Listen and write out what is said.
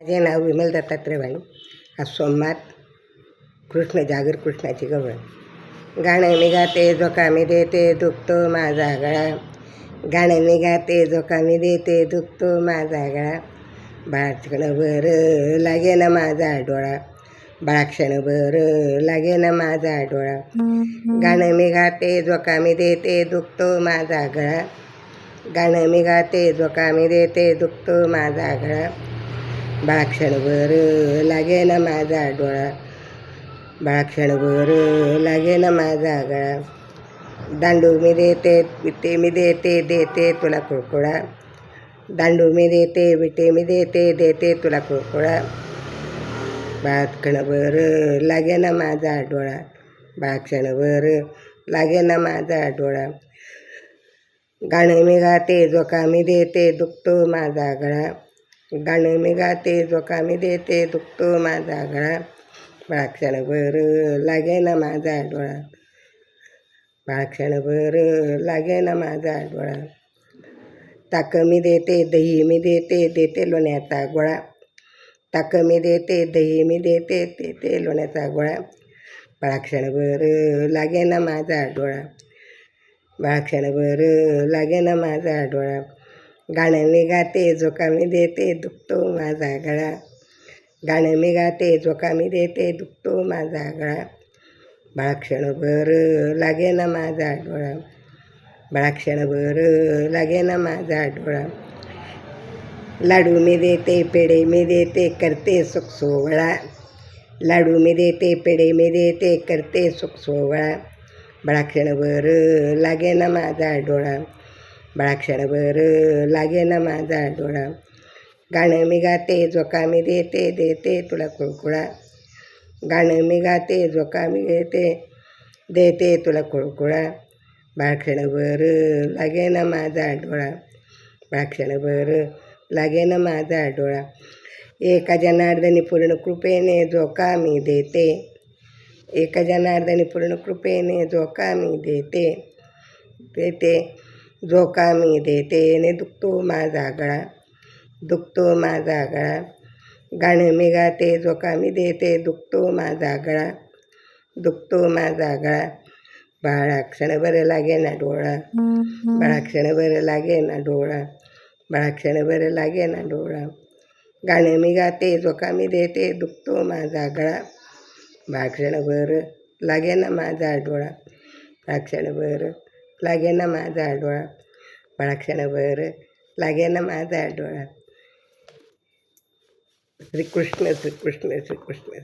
माझे नाव विमल दत्तात्रय वाणी. आज सोमवार, कृष्ण जागर कृष्णाची गवळ. गाणं मी गाते जो कामी देते दुखतो माझा गळा. गाणं मी गाते जो कामी देते दुखतो माझा गळा. बाळक्षणभर लागे ना माझा डोळा. बाळक्षणभर लागे ना माझा डोळा. गाणं मी गाते जो कामी देते दुखतो माझा गळा. गाणं मी गाते जो कामी देते दुखतो माझा गळा. बाळक्षणभर लागे ना माझा डोळा. बाळक्षणभर लागे ना माझा गळा. दांडू मी देते विटे मी देते देते तुला कुळकुळा. दांडू मी देते विटे मी देते देते तुला कुळकुळा. बाळक्षणभर लागे ना माझा डोळा. बाळक्षणभर लागे ना माझा डोळा. गाणं मी गाते जो कामी देते दुखतो माझा गळा. गाणं मी गाते जो कामी देते दुखतो माझा गळा. बाळक्षणभर लागे ना माझा डोळा. बाळक्षणभर लागे ना माझा डोळा. ताक मी देते दही मी देते देते लोण्याचा गोळा. ताक मी देते दही मी देते देते लोण्याचा गोळा. बाळक्षणभर लागे ना माझा डोळा. बाळक्षणभर लागे ना माझा डोळा. गाणं मी गाते जो कामी देते दुखतो माझा गळा. गाणं मी गाते जो कामी देते दुखतो माझा गळा. बाळक्षणभर लागे ना माझा डोळा. बाळक्षणभर लागे ना माझा डोळा. लाडू मी देते पेढे मी देते करते सुख सोहळा. लाडू मी देते पेढे मी देते करते सुख सोहळा. बाळक्षणभर लागे ना माझा डोळा. बाळक्षणभर लागे ना माझा डोळा. गाणं मी गाते जो कामी देते देते तुला कुळकुळा. गाणं मी गाते जो कामी देते देते तुला कुळकुळा. बाळक्षणभर लागे ना माझा डोळा. बाळक्षणभर लागे ना माझा डोळा. एका जनार्दनी पूर्ण कृपेने जो कामी देते. एका जनार्दनी पूर्ण कृपेने जो कामी देते देते जो कामी देते ने दुखतो माझा गळा. दुखतो माझा गळा. गाणं मी गाते जो कामी देते दुखतो माझा गळा. दुखतो माझा गळा. बाळक्षणभर लागे ना डोळा. बाळक्षणभर लागे ना डोळा. बाळक्षणभर लागे ना डोळा. गाणं मी गाते जो कामी देते दुखतो माझा गळा. बाळक्षणभर लागे ना माझा डोळा. बाळक्षणभर लागे ना माझा डोळा. बाळक्षणभर लागे ना माझा डोळा. श्रीकृष्ण श्रीकृष्ण श्रीकृष्ण.